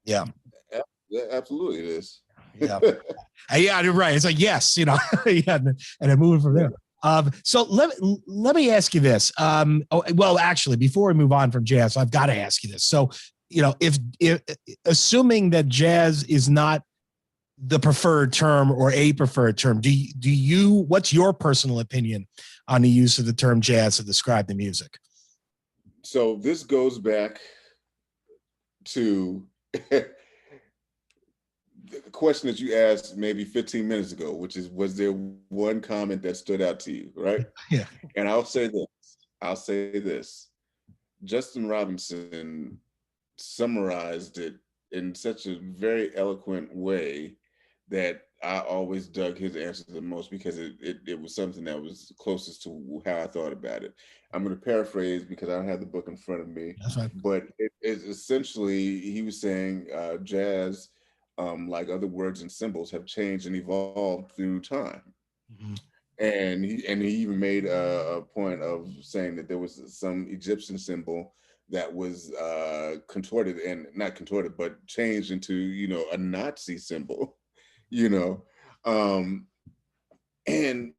Yeah. Yeah, absolutely it is. Yeah. Yeah, you're right. It's like, yes, you know, yeah, and I'm moving from there. So let me ask you this. Well, actually, before we move on from jazz, I've got to ask you this. So, you know, if assuming that jazz is not the preferred term or a preferred term, do you what's your personal opinion on the use of the term jazz to describe the music? So this goes back to the question that you asked maybe 15 minutes ago, which is, was there one comment that stood out to you, right? Yeah. And I'll say this. Justin Robinson summarized it in such a very eloquent way that I always dug his answer the most, because it was something that was closest to how I thought about it. I'm going to paraphrase because I don't have the book in front of me. That's right. But it is essentially, he was saying jazz, like other words and symbols, have changed and evolved through time. Mm-hmm. And he even made a point of saying that there was some Egyptian symbol that was contorted, and not contorted, but changed into, you know, a Nazi symbol, you know. And,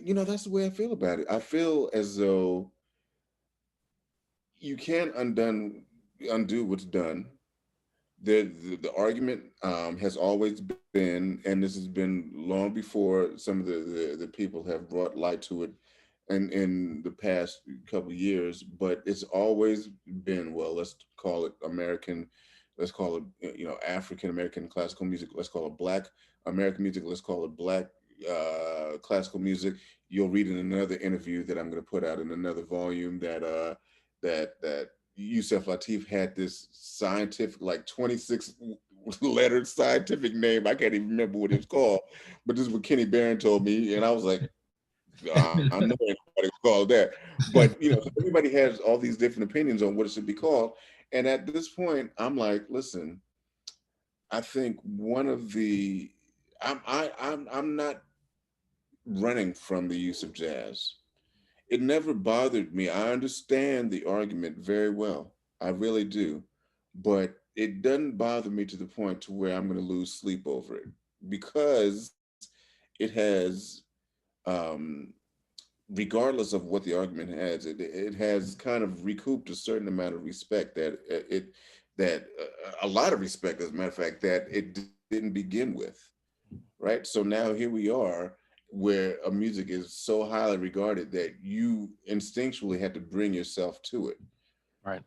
you know, that's the way I feel about it. I feel as though you can't undo what's done. The argument has always been, and this has been long before some of the people have brought light to it in the past couple of years, but it's always been, well, let's call it American, let's call it, you know, African American classical music, let's call it Black American music, let's call it Black classical music. You'll read in another interview that I'm going to put out in another volume that Yusef Lateef had this scientific, like 26 lettered scientific name. I can't even remember what it's called, but this is what Kenny Barron told me. And I was like, I know would call that. But you know, so everybody has all these different opinions on what it should be called. And at this point, I'm like, listen, I think one of the I'm not running from the use of jazz. It never bothered me. I understand the argument very well. I really do. But it doesn't bother me to the point to where I'm going to lose sleep over it because it has, um, regardless of what the argument has, it has kind of recouped a certain amount of respect that a lot of respect, as a matter of fact, that it didn't begin with, right? So now here we are, where a music is so highly regarded that you instinctually had to bring yourself to it. Right.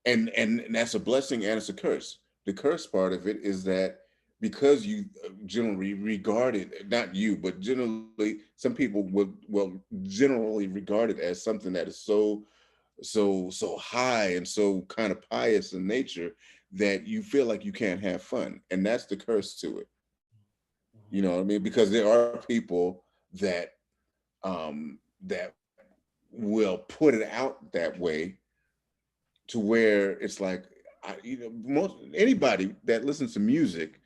And that's a blessing and it's a curse. The curse part of it is that because you generally regard it, not you, but generally some people will generally regard it as something that is so high and so kind of pious in nature that you feel like you can't have fun. And that's the curse to it. You know what I mean? Because there are people that that will put it out that way to where it's like, most anybody that listens to music,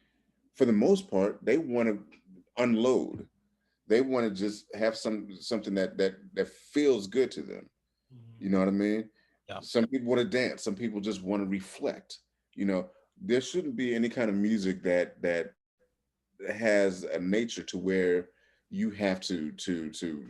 for the most part, they want to unload. They want to just have something that feels good to them. You know what I mean? Yeah. Some people want to dance. Some people just want to reflect. You know, there shouldn't be any kind of music that has a nature to where you have to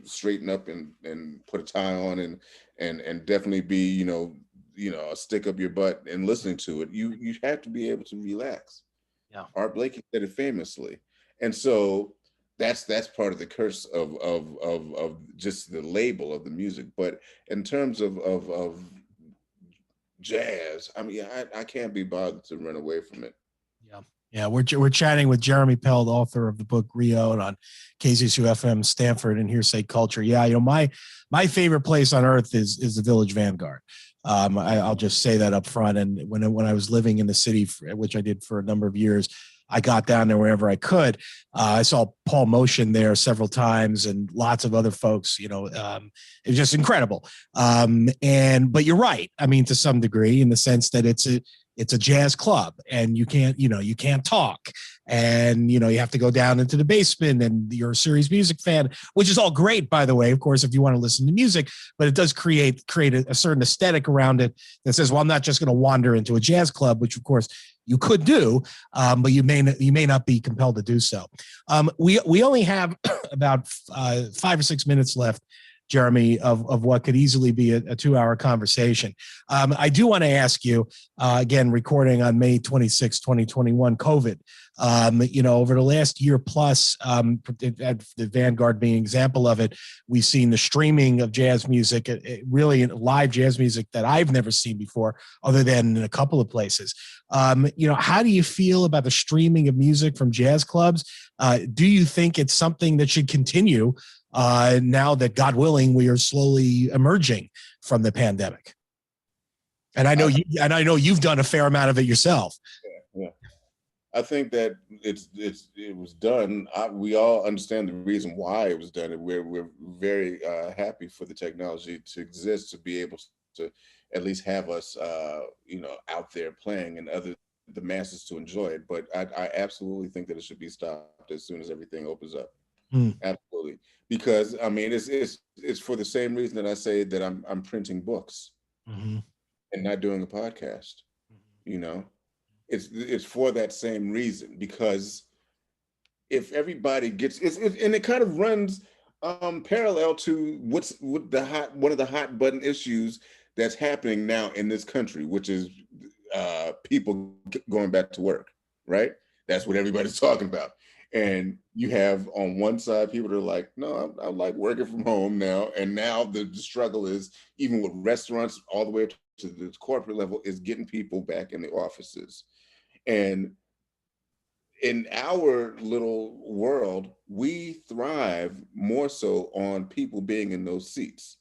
straighten up and put a tie on and definitely be a stick up your butt and listening to it. You have to be able to relax. Yeah. Art Blakey said it famously, and so that's part of the curse of just the label of the music. But in terms of jazz, I mean, I can't be bothered to run away from it. Yeah. Yeah, we're chatting with Jeremy Pelt, author of the book Rio, on KZSU-FM, Stanford, and Hearsay Culture. Yeah, my favorite place on earth is the Village Vanguard. I'll just say that up front. And when I was living in the city, which I did for a number of years, I got down there wherever I could. I saw Paul Motion there several times and lots of other folks. It was just incredible. But you're right. I mean, to some degree, in the sense that it's a jazz club and you can't talk and, you have to go down into the basement and you're a serious music fan, which is all great, by the way, of course, if you want to listen to music, but it does create a certain aesthetic around it that says, well, I'm not just going to wander into a jazz club, which of course you could do, but you may not be compelled to do so. We only have about 5 or 6 minutes left, Jeremy, of what could easily be a 2-hour conversation. I do want to ask you, again, recording on May 26, 2021, COVID, over the last year plus, the Vanguard being an example of it, we've seen the streaming of jazz music, really live jazz music that I've never seen before, other than in a couple of places. How do you feel about the streaming of music from jazz clubs? Do you think it's something that should continue now that, God willing, we are slowly emerging from the pandemic? And I know you've done a fair amount of it yourself. Yeah. I think that it was done. We all understand the reason why it was done, and we're very happy for the technology to exist to be able to at least have us out there playing and the masses to enjoy it. But I absolutely think that it should be stopped as soon as everything opens up. Absolutely, because I mean it's for the same reason that I say that I'm printing books and not doing a podcast. It's for that same reason, because if everybody gets and it kind of runs parallel to one of the hot button issues that's happening now in this country, which is people going back to work, right? That's what everybody's talking about. And you have on one side people that are like, no, I like working from home now. And now the struggle is, even with restaurants all the way up to the corporate level, is getting people back in the offices. And in our little world, we thrive more so on people being in those seats.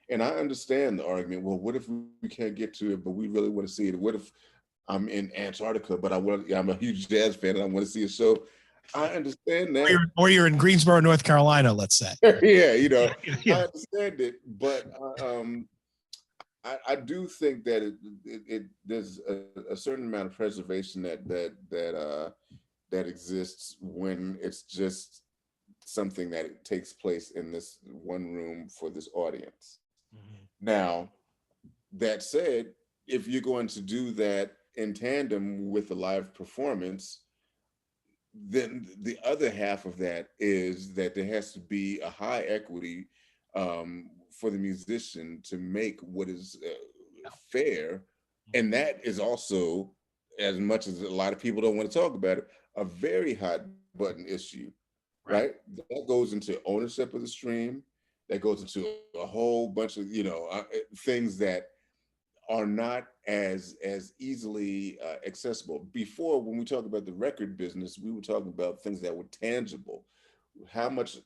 And I understand the argument, well, what if we can't get to it, but we really want to see it? What if I'm in Antarctica, but I'm a huge jazz fan and I want to see a show? I understand that. Or you're in Greensboro, North Carolina, let's say. Yeah, you know, Yeah. I understand it, but I do think that there's a certain amount of preservation that exists when it's just something that takes place in this one room for this audience. Mhm. Now, that said, if you're going to do that in tandem with the live performance, then the other half of that is that there has to be a high equity for the musician to make what is fair. And that is also, as much as a lot of people don't want to talk about it, a very hot button issue, Right. right? That goes into ownership of the stream. That goes into a whole bunch of, things that are not as easily accessible. Before, when we talk about the record business, we were talking about things that were tangible. How much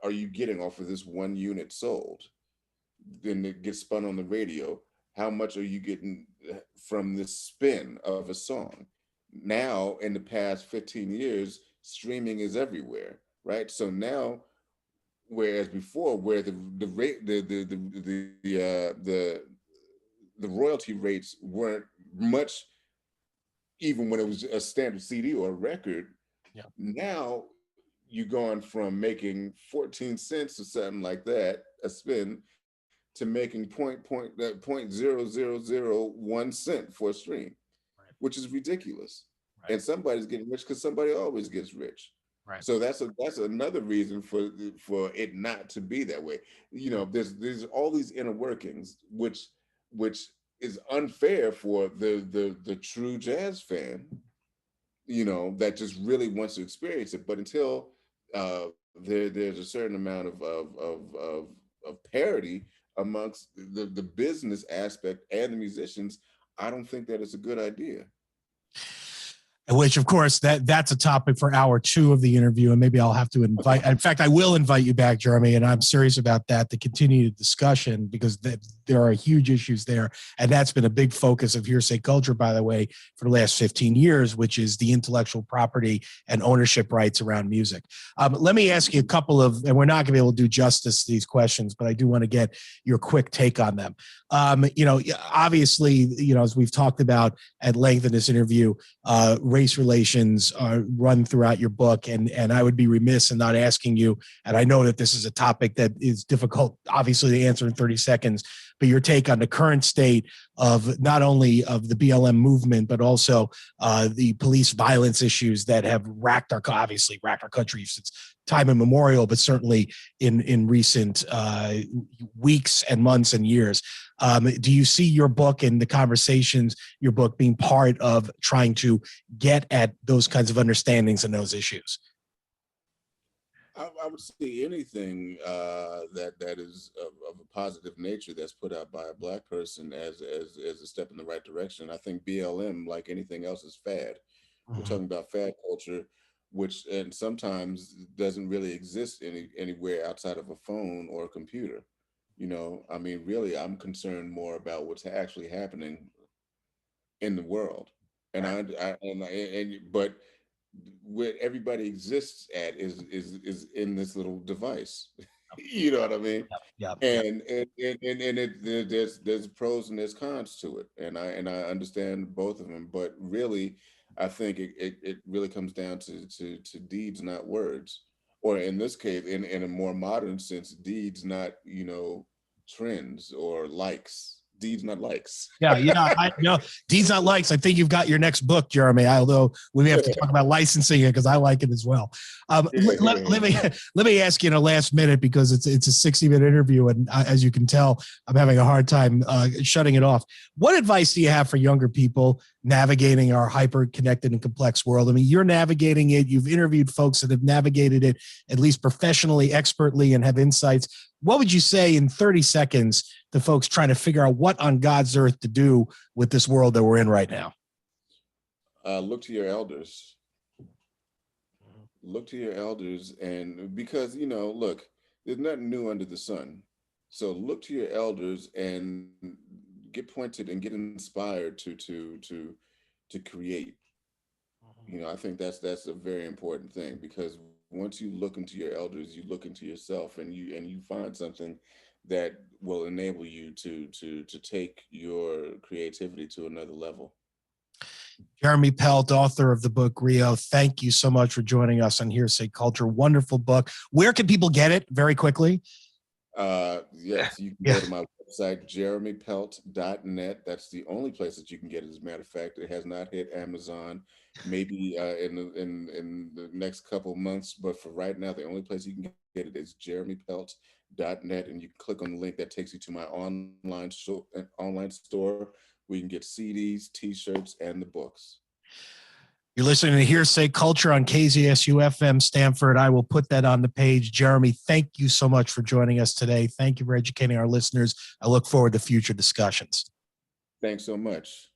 are you getting off of this one unit sold? Then it gets spun on the radio. How much are you getting from the spin of a song? Now, in the past 15 years, streaming is everywhere, right? So now, whereas before, where the rate the royalty rates weren't much, even when it was a standard CD or a record. Yeah. Now you're going from making 14 cents or something like that a spin to making .0001 cent for a stream, Right. which is ridiculous. Right. And somebody's getting rich because somebody always gets rich. Right. So that's another reason for it not to be that way. There's all these inner workings, which is unfair for the true jazz fan, that just really wants to experience it. But until there's a certain amount of parity amongst the business aspect and the musicians, I don't think that it's a good idea. Which, of course, that's a topic for hour 2 of the interview, and maybe I'll have to invite. In fact, I will invite you back, Jeremy, and I'm serious about that to continue the discussion, because there are huge issues there, and that's been a big focus of Hearsay culture, by the way, for the last 15 years, which is the intellectual property and ownership rights around music. Let me ask you a couple of, and we're not going to be able to do justice to these questions, but I do want to get your quick take on them. Obviously, as we've talked about at length in this interview, race relations run throughout your book, and I would be remiss in not asking you, and I know that this is a topic that is difficult, obviously, to answer in 30 seconds, but your take on the current state of not only of the BLM movement, but also the police violence issues that have racked our country since time immemorial, but certainly in recent weeks and months and years. Do you see your book and the conversations, your book, being part of trying to get at those kinds of understandings and those issues? I would see anything that is of a positive nature that's put out by a Black person as a step in the right direction. I think BLM, like anything else, is fad. We're talking about fad culture, which and sometimes doesn't really exist anywhere outside of a phone or a computer. I mean, really, I'm concerned more about what's actually happening in the world, and but where everybody exists at is in this little device. You know what I mean? Yeah. There's pros and there's cons to it, and I understand both of them. But really, I think it really comes down to deeds, not words, or in this case, in a more modern sense, deeds, not trends or likes. Deeds, not likes. Yeah. I know Deeds Not Likes. I think you've got your next book, Jeremy. Although we may have to talk about licensing it, because I like it as well. Let me ask you in a last minute, because it's a 60-minute interview, and as you can tell, I'm having a hard time shutting it off. What advice do you have for younger people navigating our hyper-connected and complex world? I mean, you're navigating it. You've interviewed folks that have navigated it, at least professionally, expertly, and have insights. What would you say in 30 seconds to folks trying to figure out what on God's earth to do with this world that we're in right now? Look to your elders. Look to your elders, and because look, there's nothing new under the sun. So look to your elders and get pointed and get inspired to create. I think that's a very important thing, because once you look into your elders, you look into yourself, and you find something that will enable you to take your creativity to another level. Jeremy Pelt, author of the book Rio, thank you so much for joining us on Hearsay Culture. Wonderful book. Where can people get it, very quickly? Yes, you can Yeah. go to my website, jeremypelt.net. That's the only place that you can get it. As a matter of fact, it has not hit Amazon. Maybe in the next couple months, but for right now, the only place you can get it is jeremypelt.net, and you can click on the link that takes you to my online store where you can get CDs, T-shirts, and the books. You're listening to Hearsay Culture on KZSU-FM Stanford. I will put that on the page. Jeremy, thank you so much for joining us today. Thank you for educating our listeners. I look forward to future discussions. Thanks so much.